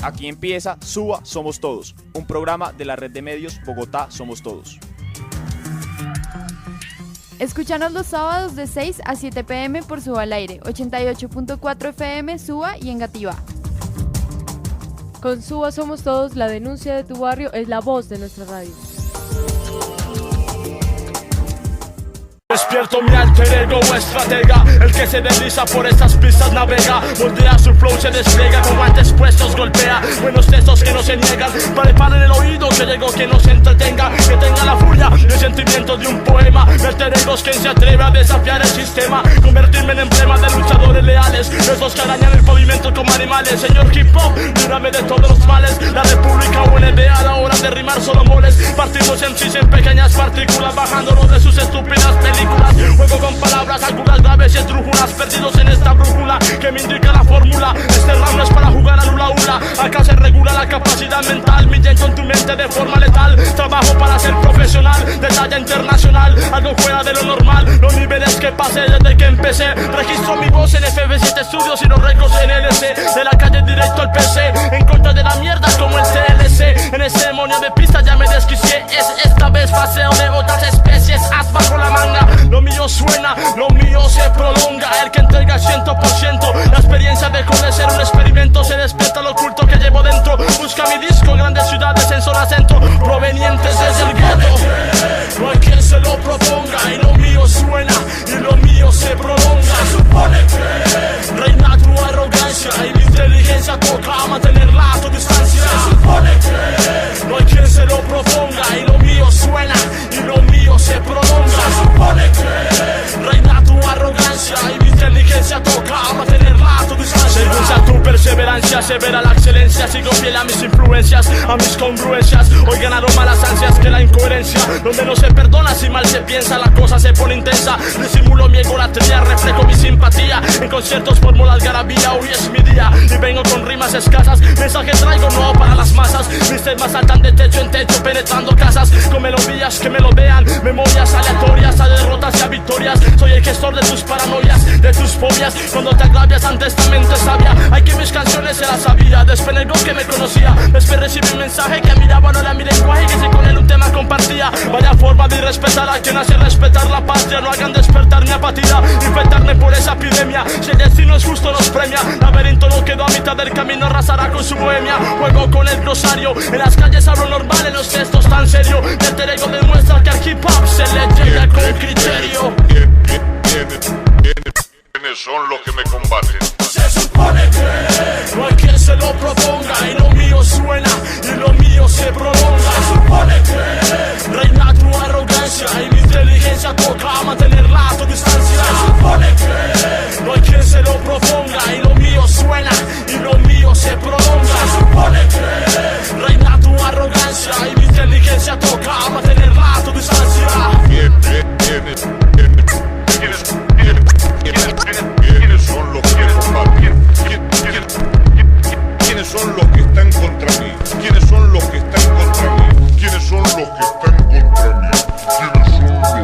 Aquí empieza Suba Somos Todos, un programa de la red de medios Bogotá Somos Todos. Escúchanos los sábados de 6 a 7 p.m. por Suba al Aire, 88.4 FM, Suba y Engativá. Con Suba Somos Todos, la denuncia de tu barrio es la voz de nuestra radio. Despierto mi alter ego o estratega, el que se desliza por estas pistas navega, moldea su flow, se despliega, con guantes puestos golpea, buenos textos que no se niegan, preparen el oído que llegó, que no se entretenga, que tenga la furia y el sentimiento de un poema, mi alter ego es quien se atreve a desafiar el sistema, convertirme en emblema de luchadores leales, esos que arañan el pavimento como animales, señor hip hop, líbrame de todos los males, la república UNB a la hora de rimar solo moles, partimos en MCs en pequeñas partículas, bajándonos de sus estúpidas películas. Juego con palabras, algunas graves y esdrújulas, perdidos en esta brújula que me indica la fórmula. Este rap no es para jugar al hula hula, acá se regula la capacidad mental, millen con tu mente de forma letal. Trabajo para ser profesional, de talla internacional, algo fuera de lo normal, los niveles que pasé desde que empecé. Registro mi voz en FB7 Studios y los récords en LC, de la calle directo al PC, en contra de la mierda como el TLC. En ese demonio de pista ya me desquicié, es esta vez paseo de otras especies, haz bajo la manga. Lo mío suena, lo mío se prolonga, el que entrega el 100%. La experiencia dejó de ser un experimento, se despierta lo oculto que llevo dentro. Busca mi disco en grandes ciudades en zona centro, provenientes desde el gueto. No hay quien se lo proponga, y lo mío suena, y lo mío se prolonga. Se supone que reina tu arrogancia, y mi inteligencia toca mantenerla a tu distancia. Se supone que no hay quien se lo proponga, y lo mío suena, y lo mío se prolonga. Se supone que reina tu arrogancia, y mi inteligencia toca mantenerla a tu distancia. Según sea tu perseverancia, severa la excelencia, sigo fiel a mis influencias, a mis congruencias. Hoy ganaron malas ansias que la incoherencia, donde no se perdona si mal se piensa, la cosa se pone intensa. Disimulo mi egolatría, reflejo mi simpatía, en conciertos formo la algarabía. Hoy es mi día y vengo con rimas escasas, mensaje traigo nuevo para las masas. Mis temas saltan de techo en techo, penetrando casas, con melodías que me lo vean, memorias aleatorias a derrotas y a victorias. Soy el gestor de tus paranoias, de tus fobias, cuando te agravias antes tu mente sabia. Hay que mis canciones se las sabía, después negó que me conocía, después recibí un mensaje que miraba no era mi lenguaje, que si con él un tema compartía. Vaya forma de irrespetar a quien hace respetar la patria, no hagan despertar mi apatía, infectarme por esa epidemia. Si el destino es justo nos premia, laberinto no quedó a mitad del camino, arrasará con su bohemia. Juego con el glosario, en las calles hablo normal, en los textos tan serio. Mi alter ego demuestra que al hip hop se le llega con criterio. ¿Quiénes son los que me combaten? Se supone que no hay quien se lo proponga, y lo mío suena, y lo mío se prolonga. Se supone que reina tu arrogancia, y mi inteligencia toca mantenerla a tu distancia. Se supone que no hay quien se lo proponga, y lo mío suena, y lo mío se prolonga. Se supone que reina tu arrogancia, y mi inteligencia toca mantenerla a tu distancia. ¿Quiénes son los que me combaten? ¿Quiénes son los que están contra mí? ¿Quiénes son los que están contra mí? ¿Quiénes son los que están contra mí? ¿Quiénes son los que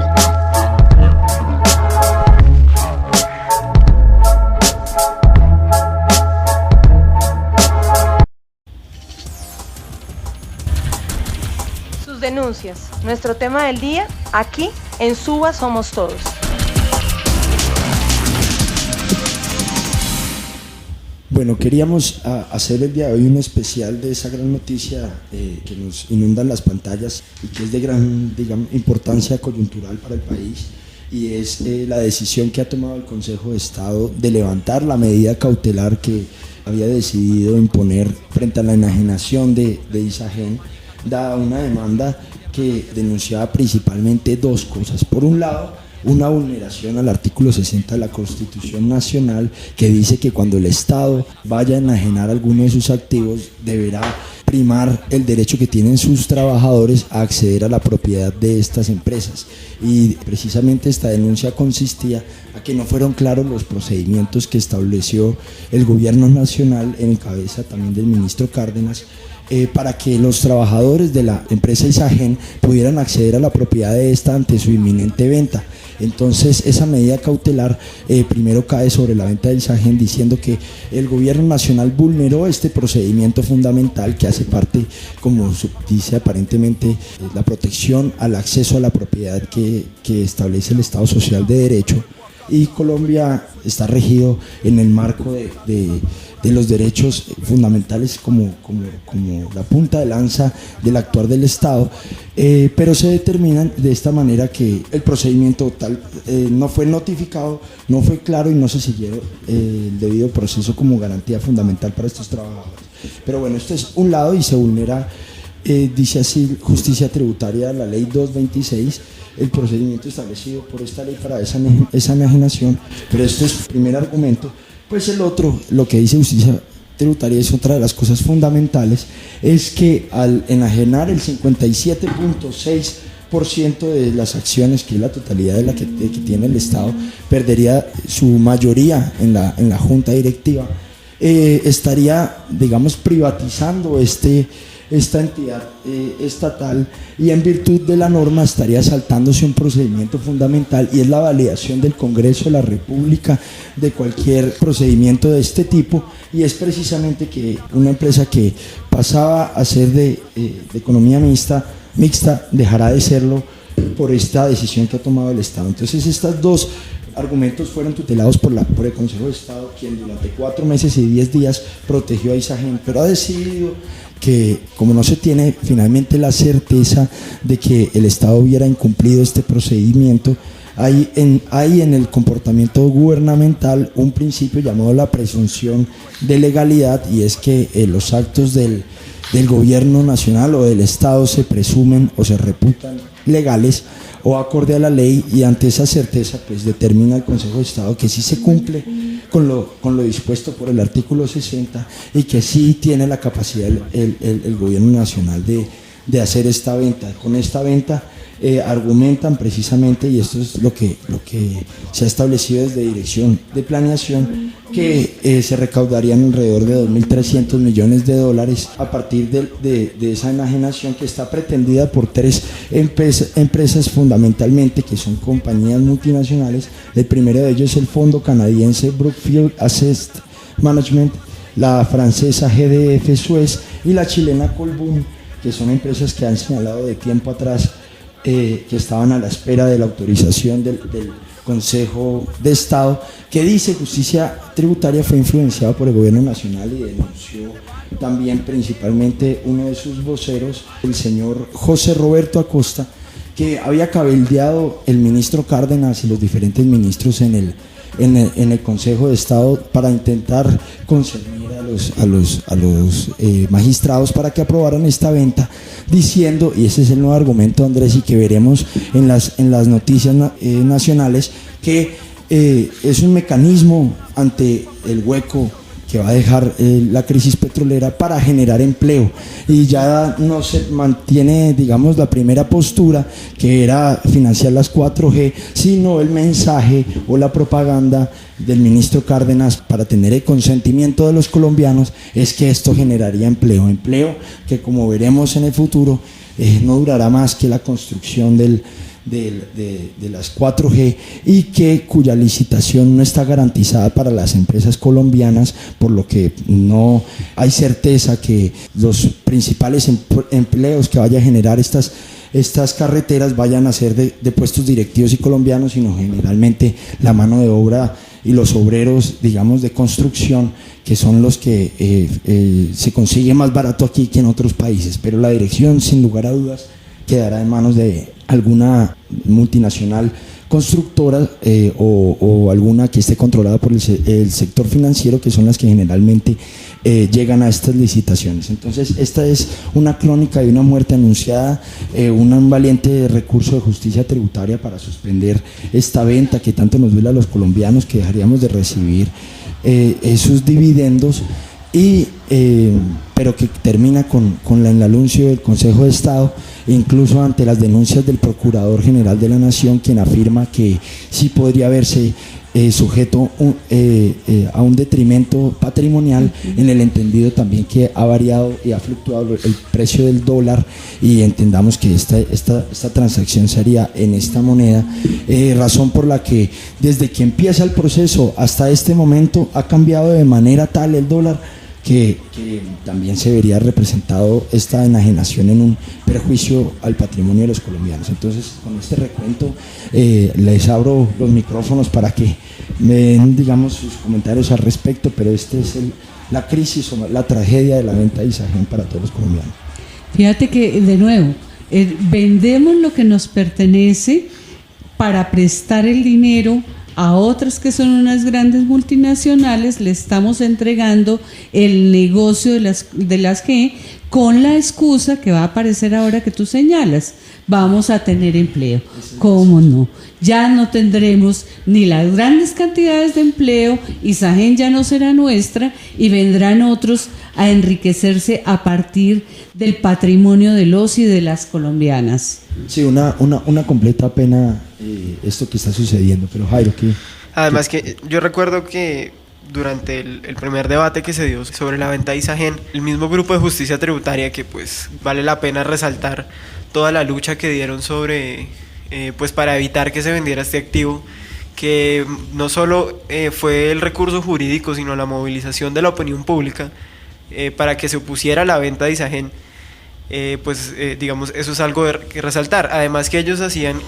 Sus denuncias, nuestro tema del día, aquí en Suba Somos Todos. Bueno, queríamos hacer el día de hoy un especial de esa gran noticia que nos inundan las pantallas y que es de gran, digamos, importancia coyuntural para el país, y es la decisión que ha tomado el Consejo de Estado de levantar la medida cautelar que había decidido imponer frente a la enajenación de Isagen, dada una demanda que denunciaba principalmente dos cosas. Por un lado, una vulneración al artículo 60 de la Constitución Nacional, que dice que cuando el Estado vaya a enajenar alguno de sus activos deberá primar el derecho que tienen sus trabajadores a acceder a la propiedad de estas empresas. Y precisamente esta denuncia consistía a que no fueron claros los procedimientos que estableció el gobierno nacional en cabeza también del ministro Cárdenas para que los trabajadores de la empresa Isagen pudieran acceder a la propiedad de esta ante su inminente venta. Entonces esa medida cautelar primero cae sobre la venta del Isagen, diciendo que el gobierno nacional vulneró este procedimiento fundamental que hace parte, como dice aparentemente, la protección al acceso a la propiedad que establece el Estado Social de Derecho, y Colombia está regido en el marco de los derechos fundamentales como la punta de lanza del actuar del Estado, pero se determinan de esta manera que el procedimiento tal no fue notificado, no fue claro y no se siguió el debido proceso como garantía fundamental para estos trabajadores. Pero bueno, esto es un lado y se vulnera, dice así justicia tributaria, la ley 226, el procedimiento establecido por esta ley para esa enajenación, pero este es el primer argumento. Pues el otro, lo que dice justicia tributaria, es otra de las cosas fundamentales, es que al enajenar el 57.6% de las acciones, que es la totalidad de la que tiene el Estado, perdería su mayoría en la junta directiva, estaría, digamos, privatizando esta entidad estatal, y en virtud de la norma estaría saltándose un procedimiento fundamental, y es la validación del Congreso de la República de cualquier procedimiento de este tipo, y es precisamente que una empresa que pasaba a ser de economía mixta dejará de serlo por esta decisión que ha tomado el Estado. Entonces estos dos argumentos fueron tutelados por el Consejo de Estado, quien durante 4 meses y 10 días protegió a Isagen, pero ha decidido que, como no se tiene finalmente la certeza de que el Estado hubiera incumplido este procedimiento, hay en el comportamiento gubernamental un principio llamado la presunción de legalidad, y es que los actos del gobierno nacional o del Estado se presumen o se reputan legales o acorde a la ley, y ante esa certeza pues determina el Consejo de Estado que sí se cumple con lo dispuesto por el artículo 60 y que sí tiene la capacidad el gobierno nacional de hacer esta venta. Con esta venta argumentan precisamente, y esto es lo que se ha establecido desde Dirección de Planeación, que se recaudarían alrededor de $2.300 millones a partir de esa enajenación, que está pretendida por 3 empresas fundamentalmente, que son compañías multinacionales. El primero de ellos es el fondo canadiense Brookfield Asset Management, la francesa GDF Suez y la chilena Colbún, que son empresas que han señalado de tiempo atrás que estaban a la espera de la autorización del Consejo de Estado, que dice justicia tributaria fue influenciado por el gobierno nacional, y denunció también principalmente uno de sus voceros, el señor José Roberto Acosta, que había cabildeado el ministro Cárdenas y los diferentes ministros en el Consejo de Estado para intentar concernir a los magistrados para que aprobaran esta venta, diciendo, y ese es el nuevo argumento, Andrés, y que veremos en las noticias nacionales, que es un mecanismo ante el hueco que va a dejar la crisis petrolera para generar empleo, y ya no se mantiene, digamos, la primera postura, que era financiar las 4G, sino el mensaje o la propaganda del ministro Cárdenas para tener el consentimiento de los colombianos, es que esto generaría empleo que, como veremos en el futuro, no durará más que la construcción de las 4G, y cuya licitación no está garantizada para las empresas colombianas, por lo que no hay certeza que los principales empleos que vaya a generar estas carreteras vayan a ser de puestos directivos y colombianos, sino generalmente la mano de obra y los obreros, digamos, de construcción, que son los que se consigue más barato aquí que en otros países. Pero la dirección, sin lugar a dudas, quedará en manos de alguna multinacional constructora o alguna que esté controlada por el sector financiero, que son las que generalmente llegan a estas licitaciones. Entonces esta es una crónica de una muerte anunciada, un valiente recurso de justicia tributaria para suspender esta venta que tanto nos duele a los colombianos, que dejaríamos de recibir esos dividendos, y pero que termina con el anuncio del Consejo de Estado, incluso ante las denuncias del Procurador General de la Nación, quien afirma que sí podría verse sujeto a un detrimento patrimonial, en el entendido también que ha variado y ha fluctuado el precio del dólar, y entendamos que esta transacción sería en esta moneda, razón por la que desde que empieza el proceso hasta este momento ha cambiado de manera tal el dólar que también se vería representado esta enajenación en un perjuicio al patrimonio de los colombianos. Entonces, con este recuento les abro los micrófonos para que me den, digamos, sus comentarios al respecto, pero este es la crisis o la tragedia de la venta de Isagen para todos los colombianos. Fíjate que, de nuevo, vendemos lo que nos pertenece para prestar el dinero a otras que son unas grandes multinacionales, le estamos entregando el negocio de las que, con la excusa que va a aparecer ahora que tú señalas, vamos a tener empleo. ¿Cómo no? Ya no tendremos ni las grandes cantidades de empleo, Isagen ya no será nuestra y vendrán otros a enriquecerse a partir del patrimonio de los y de las colombianas. Sí, una completa pena esto que está sucediendo, pero Jairo, ¿qué? Además que yo recuerdo que durante el primer debate que se dio sobre la venta de Isagen, el mismo grupo de justicia tributaria, que pues vale la pena resaltar toda la lucha que dieron sobre pues para evitar que se vendiera este activo, que no solo fue el recurso jurídico, sino la movilización de la opinión pública para que se opusiera a la venta de Isagen. Digamos, eso es algo que resaltar. Además que ellos hacían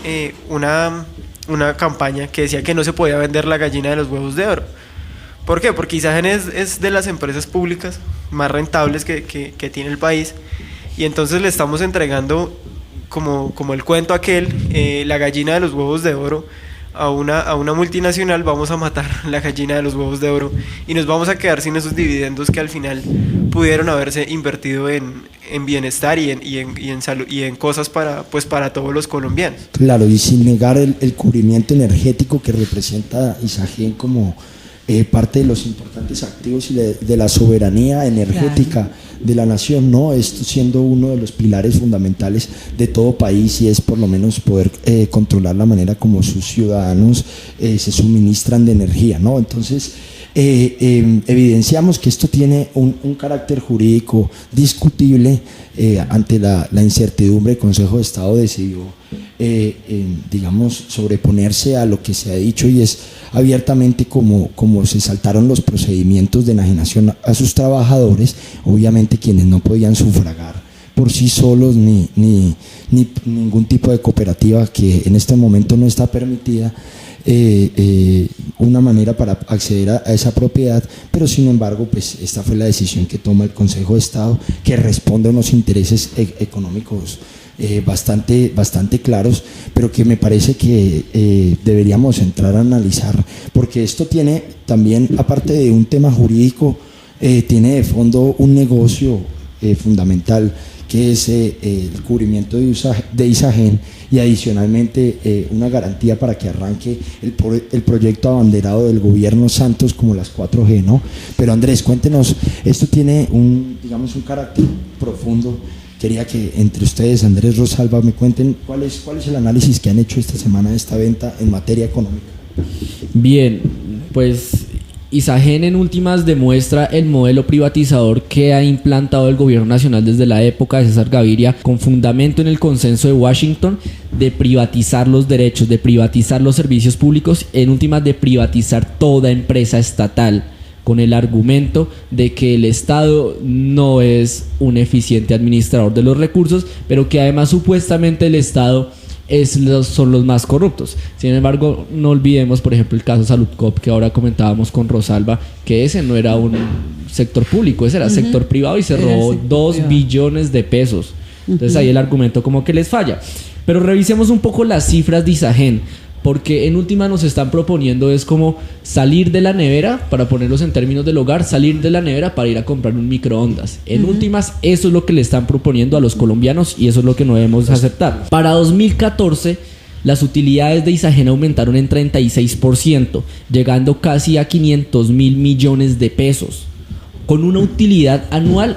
una campaña que decía que no se podía vender la gallina de los huevos de oro. ¿Por qué? Porque Isagen es de las empresas públicas más rentables que tiene el país, y entonces le estamos entregando, como el cuento aquel, la gallina de los huevos de oro a una multinacional. Vamos a matar la gallina de los huevos de oro y nos vamos a quedar sin esos dividendos que al final pudieron haberse invertido en bienestar y en salud y en cosas para todos los colombianos. Claro, y sin negar el cubrimiento energético que representa Isagen como parte de los importantes activos y de la soberanía energética, claro, de la nación, ¿no? Esto siendo uno de los pilares fundamentales de todo país, y es por lo menos poder controlar la manera como sus ciudadanos se suministran de energía, ¿no? Entonces evidenciamos que esto tiene un carácter jurídico discutible. Ante la incertidumbre, el Consejo de Estado decidió digamos, sobreponerse a lo que se ha dicho, y es abiertamente como se saltaron los procedimientos de enajenación a sus trabajadores, obviamente quienes no podían sufragar por sí solos ni ningún tipo de cooperativa, que en este momento no está permitida, una manera para acceder a esa propiedad, pero sin embargo pues esta fue la decisión que toma el Consejo de Estado, que responde a unos intereses económicos bastante claros, pero que me parece que deberíamos entrar a analizar, porque esto tiene también, aparte de un tema jurídico, tiene de fondo un negocio fundamental, que es el cubrimiento de Isagen, y adicionalmente una garantía para que arranque el proyecto abanderado del gobierno Santos, como las 4G, ¿no? Pero Andrés, cuéntenos, esto tiene un carácter profundo. Quería que entre ustedes, Andrés, Rosalba, me cuenten cuál es el análisis que han hecho esta semana de esta venta en materia económica. Bien, pues Isagen en últimas demuestra el modelo privatizador que ha implantado el gobierno nacional desde la época de César Gaviria, con fundamento en el consenso de Washington de privatizar los derechos, de privatizar los servicios públicos, en últimas de privatizar toda empresa estatal, con el argumento de que el Estado no es un eficiente administrador de los recursos, pero que además supuestamente el Estado son los más corruptos. Sin embargo, no olvidemos, por ejemplo, el caso Saludcop, que ahora comentábamos con Rosalba, que ese no era un sector público, ese era sector privado, y se robó 2 billones de pesos. Entonces ahí el argumento como que les falla. Pero revisemos un poco las cifras de Isagen, porque en última nos están proponiendo es como salir de la nevera, para ponerlos en términos del hogar, salir de la nevera para ir a comprar un microondas. En últimas, eso es lo que le están proponiendo a los colombianos, y eso es lo que no debemos aceptar. Para 2014, las utilidades de Isagen aumentaron en 36%, llegando casi a 500.000 millones de pesos, con una utilidad anual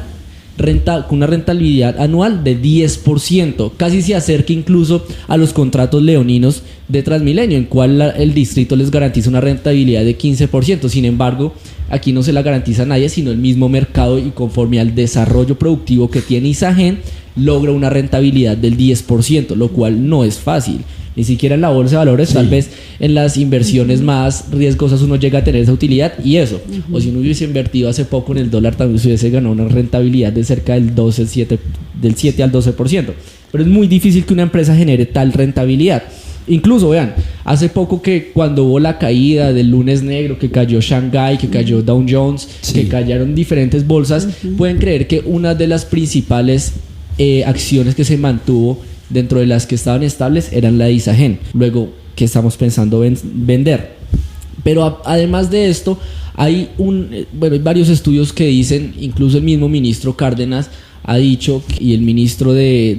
con una rentabilidad anual de 10%, casi se acerca incluso a los contratos leoninos de Transmilenio, en cual el distrito les garantiza una rentabilidad de 15%. Sin embargo, aquí no se la garantiza a nadie, sino el mismo mercado, y conforme al desarrollo productivo que tiene Isagen, logra una rentabilidad del 10%, lo cual no es fácil. Ni siquiera en la bolsa de valores, sí. Tal vez en las inversiones más riesgosas uno llega a tener esa utilidad, y eso. O si uno hubiese invertido hace poco en el dólar, también se hubiese ganado una rentabilidad de cerca del 7 al 12%. Pero es muy difícil que una empresa genere tal rentabilidad. Incluso, vean, hace poco, que cuando hubo la caída del lunes negro, que cayó Shanghai, que cayó Dow Jones, sí, que cayeron diferentes bolsas, pueden creer que una de las principales acciones que se mantuvo dentro de las que estaban estables eran la de Isagen, luego que estamos pensando vender. Pero además de esto, hay varios estudios que dicen, incluso el mismo ministro Cárdenas ha dicho, y el ministro de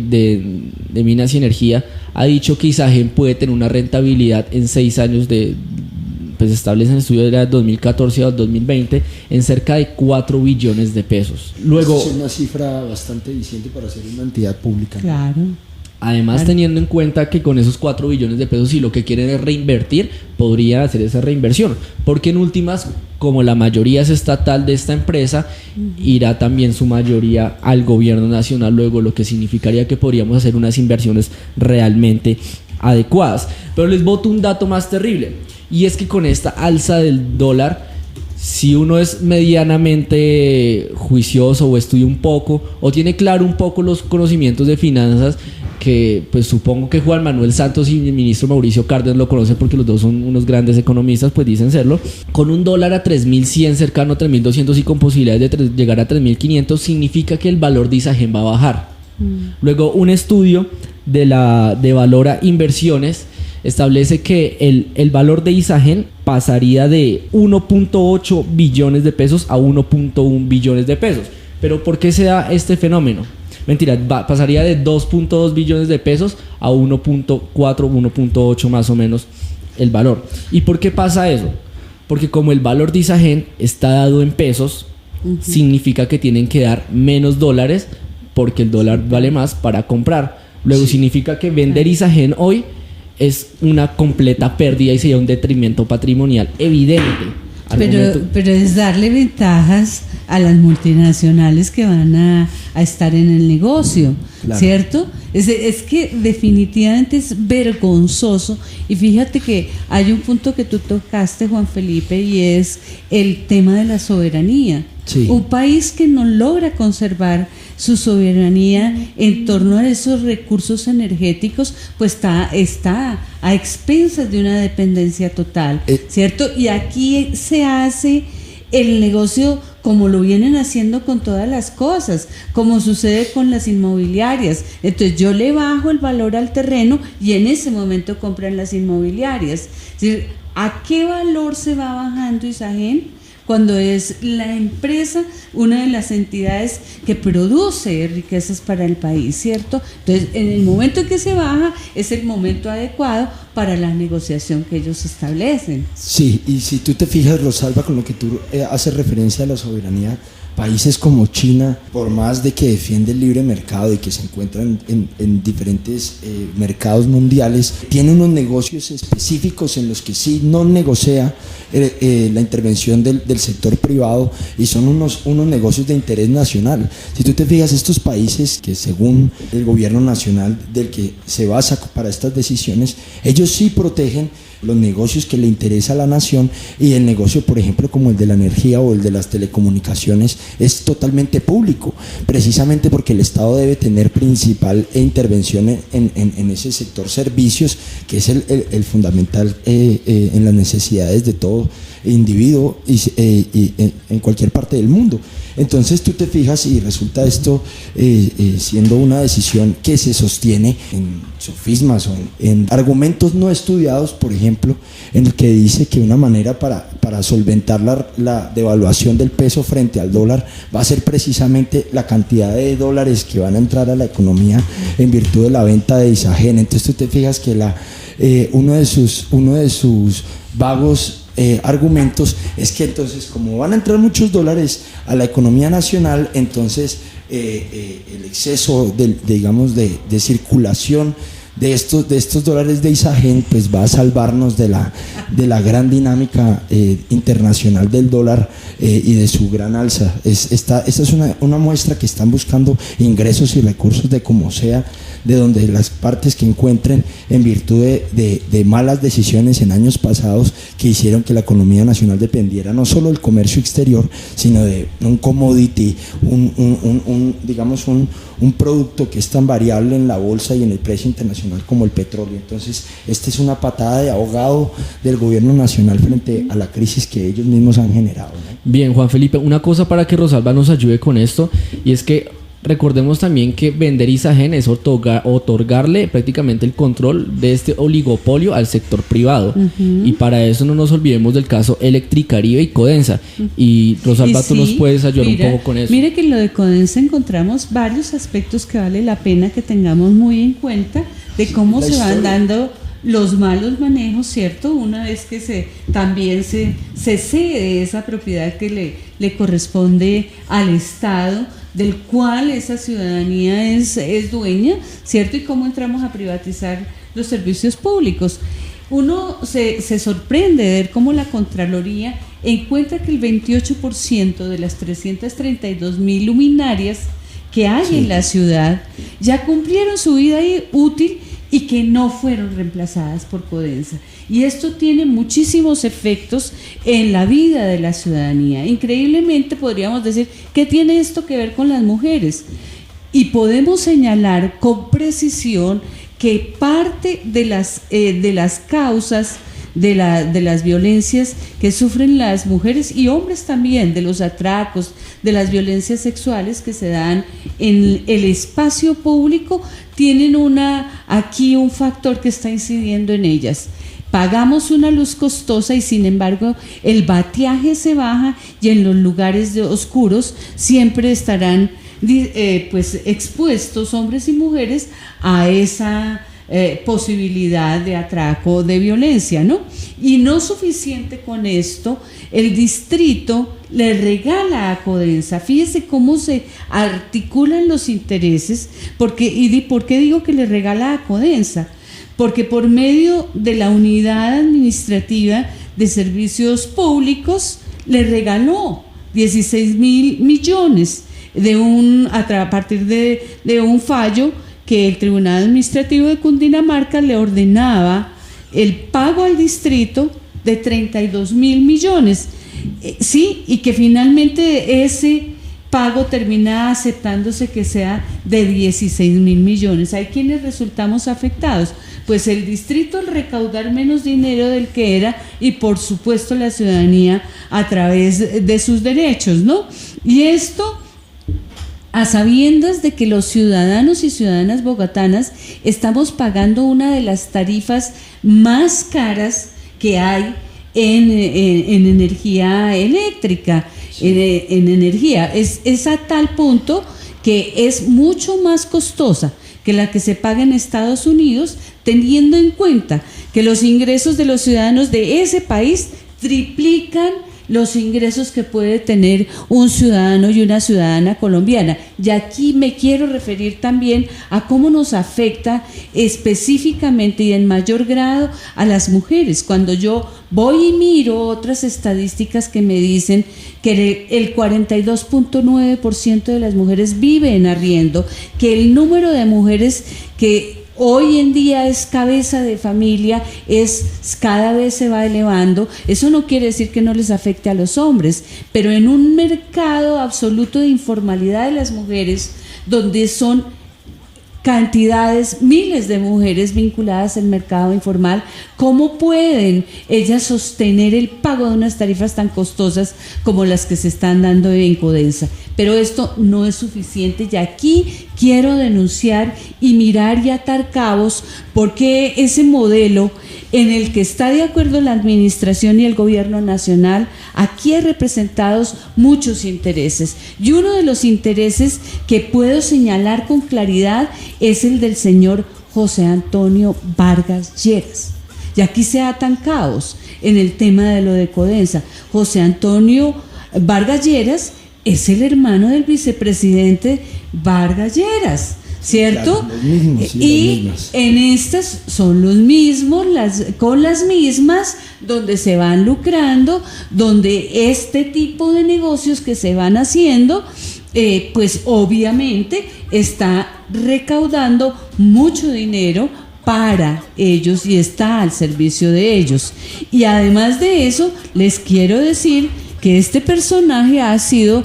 Minas y Energía ha dicho, que Isagen puede tener una rentabilidad en 6 años pues establecen el estudio de 2014 a 2020 en cerca de 4 billones de pesos. Luego, es una cifra bastante diciente para ser una entidad pública. Claro. Además, teniendo en cuenta que con esos 4 billones de pesos, si lo que quieren es reinvertir, podría hacer esa reinversión, porque en últimas, como la mayoría es estatal de esta empresa, irá también su mayoría al gobierno nacional, luego lo que significaría que podríamos hacer unas inversiones realmente adecuadas. Pero les boto un dato más terrible, y es que con esta alza del dólar, si uno es medianamente juicioso o estudia un poco o tiene claro un poco los conocimientos de finanzas, que pues supongo que Juan Manuel Santos y el ministro Mauricio Cárdenas lo conocen porque los dos son unos grandes economistas, pues dicen serlo, con un dólar a 3.100, cercano a 3.200 y con posibilidades de llegar a 3.500, significa que el valor de Isagen va a bajar. Luego, un estudio de Valora Inversiones establece que el valor de Isagen pasaría de 1.8 billones de pesos a 1.1 billones de pesos. ¿Pero por qué se da este fenómeno? Mentira, pasaría de 2.2 billones de pesos a 1.4, 1.8 más o menos el valor. ¿Y por qué pasa eso? Porque como el valor de Isagen está dado en pesos, significa que tienen que dar menos dólares porque el dólar vale más para comprar. Luego significa que vender Isagen hoy es una completa pérdida y sería un detrimento patrimonial evidente. Pero es darle ventajas a las multinacionales que van a estar en el negocio, claro. ¿Cierto? Es que definitivamente es vergonzoso. Y fíjate que hay un punto que tú tocaste, Juan Felipe, y es el tema de la soberanía. Sí. Un país que no logra conservar su soberanía en torno a esos recursos energéticos, pues está a expensas de una dependencia total, ¿cierto? Y aquí se hace el negocio como lo vienen haciendo con todas las cosas, como sucede con las inmobiliarias. Entonces yo le bajo el valor al terreno y en ese momento compran las inmobiliarias. Es decir, ¿a qué valor se va bajando Isagen? Cuando es la empresa una de las entidades que produce riquezas para el país, ¿cierto? Entonces, en el momento en que se baja, es el momento adecuado para la negociación que ellos establecen. Sí, y si tú te fijas, Rosalba, con lo que tú haces referencia a la soberanía, países como China, por más de que defiende el libre mercado y que se encuentran en diferentes mercados mundiales, tiene unos negocios específicos en los que sí no negocia la intervención del sector privado, y son unos negocios de interés nacional. Si tú te fijas, estos países que según el gobierno nacional del que se basa para estas decisiones, ellos sí protegen los negocios que le interesa a la nación, y el negocio, por ejemplo, como el de la energía o el de las telecomunicaciones, es totalmente público, precisamente porque el Estado debe tener principal intervención en ese sector servicios, que es el fundamental en las necesidades de todo individuo y en cualquier parte del mundo. Entonces tú te fijas y resulta esto siendo una decisión que se sostiene en sofismas o en argumentos no estudiados, por ejemplo, en el que dice que una manera para solventar la devaluación del peso frente al dólar va a ser precisamente la cantidad de dólares que van a entrar a la economía en virtud de la venta de Isagen. Entonces tú te fijas que uno de sus vagos argumentos es que entonces, como van a entrar muchos dólares a la economía nacional, entonces el exceso de circulación de estos dólares de Isagen, pues va a salvarnos de la gran dinámica internacional del dólar y de su gran alza. Esta es una muestra que están buscando ingresos y recursos de como sea, de donde las partes que encuentren, en virtud de malas decisiones en años pasados que hicieron que la economía nacional dependiera no solo del comercio exterior, sino de un commodity, un producto que es tan variable en la bolsa y en el precio internacional como el petróleo. Entonces, esta es una patada de ahogado del gobierno nacional frente a la crisis que ellos mismos han generado, ¿no? Bien, Juan Felipe, una cosa para que Rosalba nos ayude con esto, y es que recordemos también que vender Isagen es otorgarle prácticamente el control de este oligopolio al sector privado. Y para eso no nos olvidemos del caso Electricaribe y Codensa. Y Rosalba, tú nos puedes ayudar un poco con eso. Mire que en lo de Codensa encontramos varios aspectos que vale la pena que tengamos muy en cuenta de cómo se van dando los malos manejos, ¿cierto? Una vez que también se cede esa propiedad que le corresponde al Estado, del cual esa ciudadanía es dueña, ¿cierto? Y cómo entramos a privatizar los servicios públicos. Uno se sorprende de ver cómo la Contraloría encuentra que el 28% de las 332.000 luminarias que hay en la ciudad ya cumplieron su vida útil y que no fueron reemplazadas por Codensa. Y esto tiene muchísimos efectos en la vida de la ciudadanía. Increíblemente podríamos decir, ¿qué tiene esto que ver con las mujeres? Y podemos señalar con precisión que parte de las causas de las violencias que sufren las mujeres y hombres también, de los atracos, de las violencias sexuales que se dan en el espacio público, tienen aquí un factor que está incidiendo en ellas. Pagamos una luz costosa y sin embargo el bateaje se baja y en los lugares oscuros siempre estarán expuestos hombres y mujeres a esa posibilidad de atraco, de violencia, ¿no? Y no suficiente con esto, el distrito le regala a Codensa. Fíjese cómo se articulan los intereses, ¿por qué digo que le regala a Codensa? Porque por medio de la unidad administrativa de servicios públicos le regaló 16.000 millones a partir de un fallo que el Tribunal Administrativo de Cundinamarca le ordenaba el pago al distrito de 32.000 millones. Sí, y que finalmente ese pago termina aceptándose que sea de 16.000 millones. ¿Hay quienes resultamos afectados? Pues el distrito al recaudar menos dinero del que era y por supuesto la ciudadanía a través de sus derechos, ¿no? Y esto a sabiendas de que los ciudadanos y ciudadanas bogotanas estamos pagando una de las tarifas más caras que hay en energía eléctrica, en energía. Es a tal punto que es mucho más costosa que la que se paga en Estados Unidos, teniendo en cuenta que los ingresos de los ciudadanos de ese país triplican los ingresos que puede tener un ciudadano y una ciudadana colombiana. Y aquí me quiero referir también a cómo nos afecta específicamente y en mayor grado a las mujeres. Cuando yo voy y miro otras estadísticas que me dicen que el 42.9% de las mujeres vive en arriendo, que el número de mujeres que hoy en día es cabeza de familia, cada vez se va elevando. Eso no quiere decir que no les afecte a los hombres, pero en un mercado absoluto de informalidad de las mujeres, donde son cantidades, miles de mujeres vinculadas al mercado informal, ¿cómo pueden ellas sostener el pago de unas tarifas tan costosas como las que se están dando en Codensa? Pero esto no es suficiente y aquí quiero denunciar y mirar y atar cabos, porque ese modelo en el que está de acuerdo la administración y el gobierno nacional, aquí hay representados muchos intereses, y uno de los intereses que puedo señalar con claridad es el del señor José Antonio Vargas Lleras. Y aquí se atan cabos en el tema de lo de Codensa. José Antonio Vargas Lleras es el hermano del vicepresidente Vargas Lleras, ¿cierto? Claro, los mismos, sí, y en estas son los mismos, con las mismas, donde se van lucrando, donde este tipo de negocios que se van haciendo, pues obviamente está recaudando mucho dinero para ellos y está al servicio de ellos. Y además de eso, les quiero decir que este personaje ha sido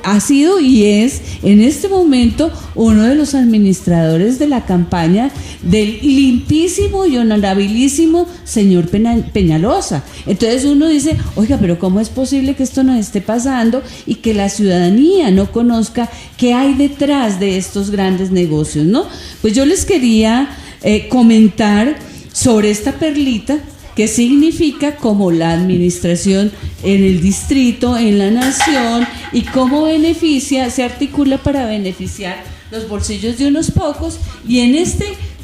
ha sido y es en este momento uno de los administradores de la campaña del limpísimo y honorabilísimo señor Peñalosa. Entonces uno dice, oiga, pero ¿cómo es posible que esto nos esté pasando y que la ciudadanía no conozca qué hay detrás de estos grandes negocios, ¿no? Pues yo les quería comentar sobre esta perlita, que significa como la administración en el distrito, en la nación, y cómo se articula para beneficiar los bolsillos de unos pocos, y en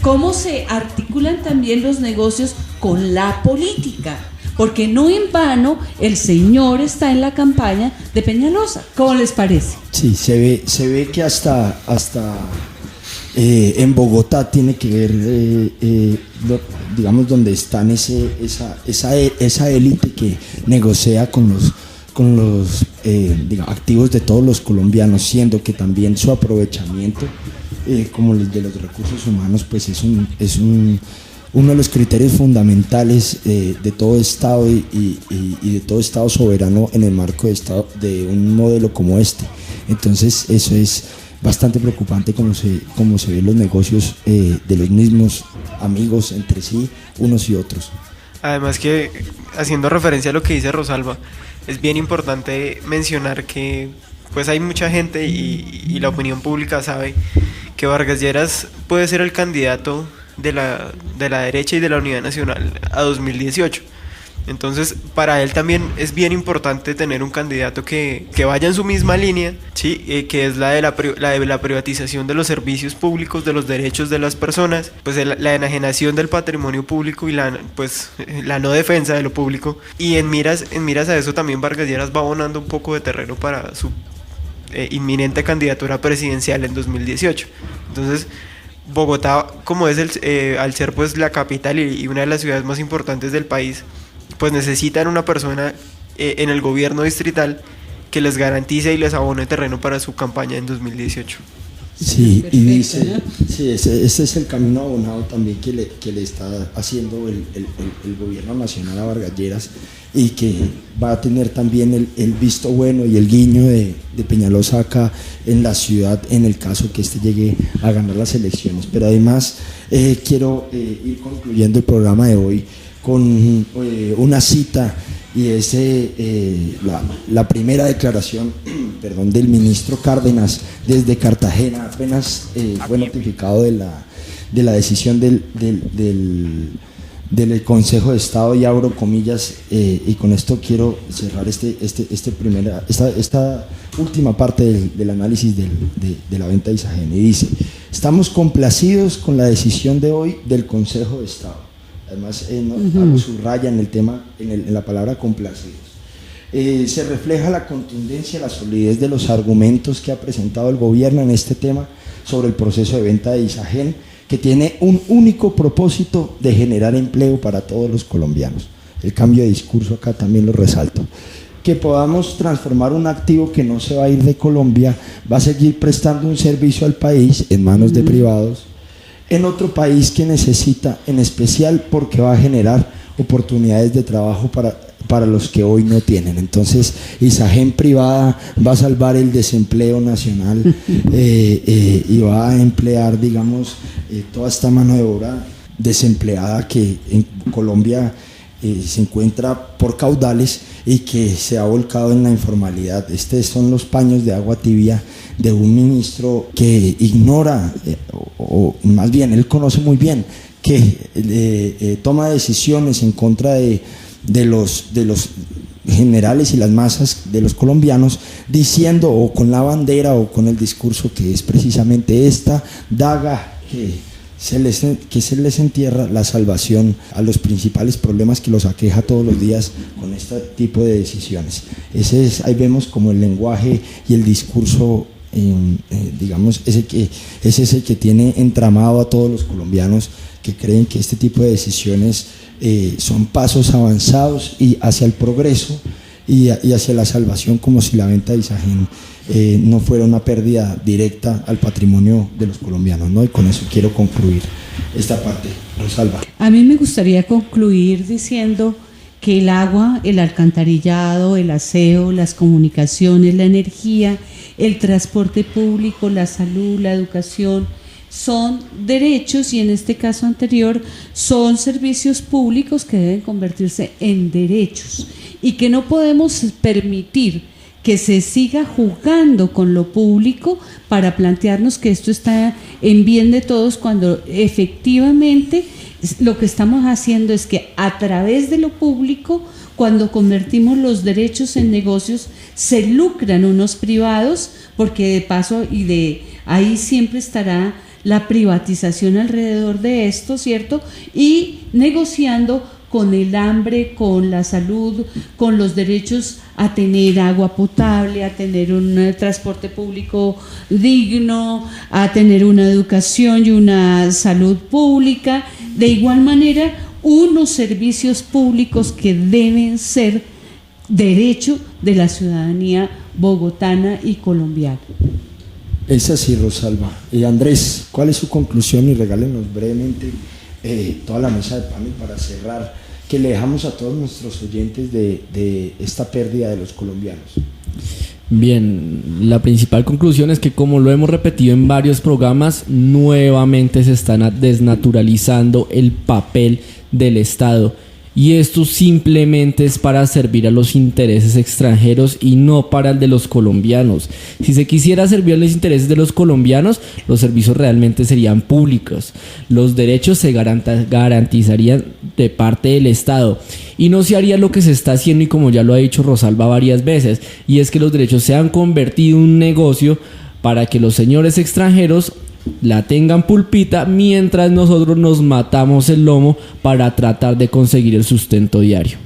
cómo se articulan también los negocios con la política, porque no en vano el señor está en la campaña de Peñalosa. ¿Cómo les parece? Sí, se ve que hasta en Bogotá tiene que ver, digamos, donde están esa élite que negocia con los digamos, activos de todos los colombianos, siendo que también su aprovechamiento, como el de los recursos humanos, pues es uno de los criterios fundamentales de todo Estado y de todo Estado soberano en el marco de un modelo como este. Entonces eso es bastante preocupante como se ven los negocios de los mismos amigos entre sí, unos y otros. Además que, haciendo referencia a lo que dice Rosalba, es bien importante mencionar que pues hay mucha gente y la opinión pública sabe que Vargas Lleras puede ser el candidato de la derecha y de la Unidad Nacional a 2018. Entonces, para él también es bien importante tener un candidato que vaya en su misma línea, ¿sí? Que es la de la privatización de los servicios públicos, de los derechos de las personas, pues la enajenación del patrimonio público y la no defensa de lo público. Y en miras a eso también Vargas Lleras va abonando un poco de terreno para su inminente candidatura presidencial en 2018. Entonces, Bogotá, como es al ser pues la capital y una de las ciudades más importantes del país, pues necesitan una persona en el gobierno distrital que les garantice y les abone terreno para su campaña en 2018. Sí, perfecto, y dice, ¿no? sí, ese es el camino abonado también que le está haciendo el gobierno nacional a Vargas Lleras, y que va a tener también el visto bueno y el guiño de Peñalosa acá en la ciudad, en el caso que llegue a ganar las elecciones. Pero además quiero ir concluyendo el programa de hoy con una cita, y es la primera declaración del ministro Cárdenas desde Cartagena. Apenas fue notificado de la decisión del Consejo de Estado, y abro comillas, y con esto quiero cerrar esta última parte del análisis de la venta de Isagen, y dice: estamos complacidos con la decisión de hoy del Consejo de Estado. Además, algo subraya en el tema, en la palabra complacidos. Se refleja la contundencia, la solidez de los argumentos que ha presentado el gobierno en este tema sobre el proceso de venta de Isagen, que tiene un único propósito: de generar empleo para todos los colombianos. El cambio de discurso acá también lo resalto. Que podamos transformar un activo que no se va a ir de Colombia, va a seguir prestando un servicio al país en manos de privados, en otro país que necesita, en especial porque va a generar oportunidades de trabajo para los que hoy no tienen. Entonces, Isagen privada va a salvar el desempleo nacional y va a emplear, digamos, toda esta mano de obra desempleada que en Colombia se encuentra por caudales y que se ha volcado en la informalidad. Estos son los paños de agua tibia de un ministro que ignora, o más bien él conoce muy bien, que toma decisiones en contra de los generales y las masas de los colombianos, diciendo, o con la bandera o con el discurso, que es precisamente esta daga que que se les entierra la salvación a los principales problemas que los aqueja todos los días con este tipo de decisiones. Ahí vemos como el lenguaje y el discurso, digamos, es ese que tiene entramado a todos los colombianos que creen que este tipo de decisiones son pasos avanzados y hacia el progreso y hacia la salvación, como si la venta de Isagen no fuera una pérdida directa al patrimonio de los colombianos, ¿no? Y con eso quiero concluir esta parte. Rosalba. A mí me gustaría concluir diciendo que el agua, el alcantarillado, el aseo, las comunicaciones, la energía, el transporte público, la salud, la educación, son derechos y en este caso anterior son servicios públicos que deben convertirse en derechos y que no podemos permitir que se siga jugando con lo público para plantearnos que esto está en bien de todos, cuando efectivamente lo que estamos haciendo es que a través de lo público, cuando convertimos los derechos en negocios, se lucran unos privados, porque de paso y de ahí siempre estará la privatización alrededor de esto, ¿cierto? Y negociando con el hambre, con la salud, con los derechos a tener agua potable, a tener un transporte público digno, a tener una educación y una salud pública. De igual manera, unos servicios públicos que deben ser derecho de la ciudadanía bogotana y colombiana. Es así, Rosalba. Andrés, ¿cuál es su conclusión? Y regálenos brevemente toda la mesa de panel para cerrar, que le dejamos a todos nuestros oyentes de esta pérdida de los colombianos. Bien, la principal conclusión es que, como lo hemos repetido en varios programas, nuevamente se está desnaturalizando el papel del Estado. Y esto simplemente es para servir a los intereses extranjeros y no para el de los colombianos. Si se quisiera servir a los intereses de los colombianos, los servicios realmente serían públicos. Los derechos se garantizarían de parte del Estado. Y no se haría lo que se está haciendo, y como ya lo ha dicho Rosalba varias veces, y es que los derechos se han convertido en un negocio para que los señores extranjeros la tengan pulpita, mientras nosotros nos matamos el lomo para tratar de conseguir el sustento diario.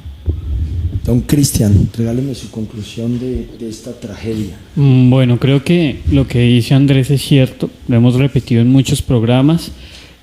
Don Cristian, regáleme su conclusión de esta tragedia. Bueno, creo que lo que dice Andrés es cierto, lo hemos repetido en muchos programas,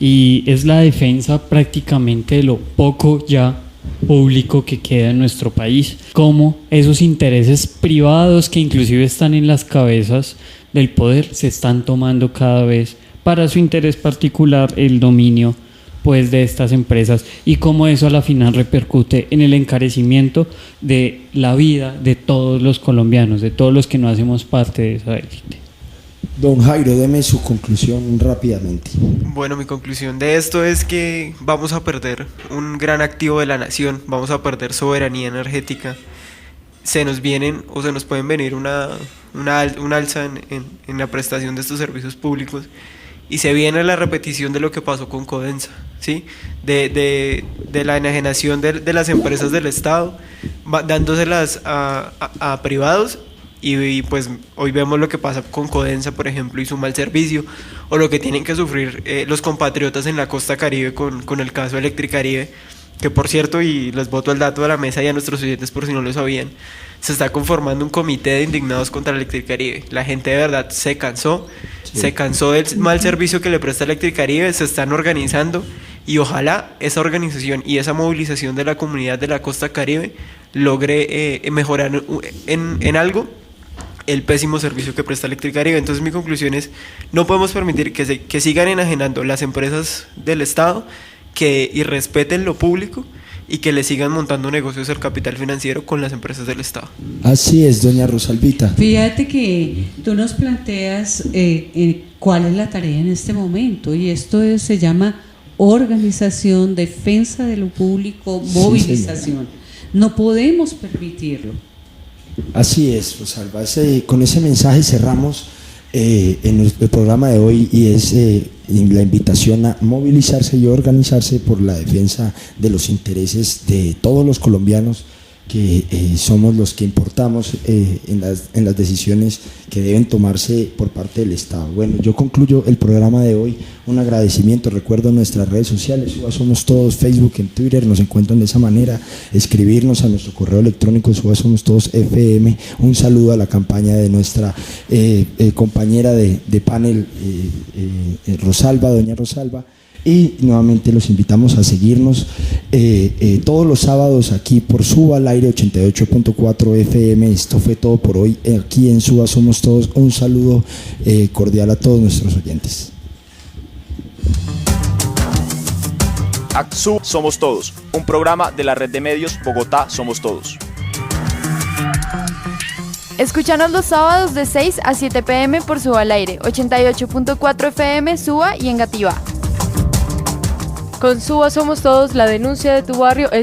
y es la defensa prácticamente de lo poco ya público que queda en nuestro país, como esos intereses privados que inclusive están en las cabezas del poder se están tomando cada vez para su interés particular el dominio pues de estas empresas, y cómo eso a la final repercute en el encarecimiento de la vida de todos los colombianos, de todos los que no hacemos parte de esa élite. Don Jairo, deme su conclusión rápidamente. Bueno, mi conclusión de esto es que vamos a perder un gran activo de la nación, vamos a perder soberanía energética. Se nos vienen o se nos pueden venir un alza en la prestación de estos servicios públicos, y se viene la repetición de lo que pasó con Codensa, ¿sí? De la enajenación de las empresas del Estado, dándoselas a privados, y pues hoy vemos lo que pasa con Codensa, por ejemplo, y su mal servicio, o lo que tienen que sufrir los compatriotas en la costa Caribe con el caso Electricaribe, que por cierto, y les boto el dato a la mesa y a nuestros oyentes por si no lo sabían, se está conformando un comité de indignados contra Electricaribe. La gente de verdad se cansó, sí. Se cansó del mal servicio que le presta Electricaribe, se están organizando, y ojalá esa organización y esa movilización de la comunidad de la costa Caribe logre mejorar en algo el pésimo servicio que presta Electricaribe. Entonces mi conclusión es, no podemos permitir que sigan enajenando las empresas del Estado, que irrespeten lo público y que le sigan montando negocios al capital financiero con las empresas del Estado. Así es, doña Rosalvita. Fíjate que tú nos planteas cuál es la tarea en este momento, y esto se llama organización, defensa de lo público, movilización. Sí, no podemos permitirlo. Así es, Rosalba. Con ese mensaje cerramos en el programa de hoy, y es la invitación a movilizarse y organizarse por la defensa de los intereses de todos los colombianos somos los que importamos en las decisiones que deben tomarse por parte del Estado. Bueno, yo concluyo el programa de hoy. Un agradecimiento, recuerdo nuestras redes sociales, Suba Somos Todos, Facebook, en Twitter, nos encuentran de esa manera, escribirnos a nuestro correo electrónico Suba Somos Todos FM. Un saludo a la campaña de nuestra compañera de panel, Rosalba, doña Rosalba. Y nuevamente los invitamos a seguirnos todos los sábados aquí por Suba al aire 88.4 FM. Esto fue todo por hoy aquí en Suba Somos Todos. Un saludo cordial a todos nuestros oyentes. Suba Somos Todos, un programa de la red de medios Bogotá Somos Todos. Escúchanos los sábados de 6 a 7 pm por Suba al aire 88.4 FM, Suba y Engativá. Con Suba Somos Todos, la denuncia de tu barrio es la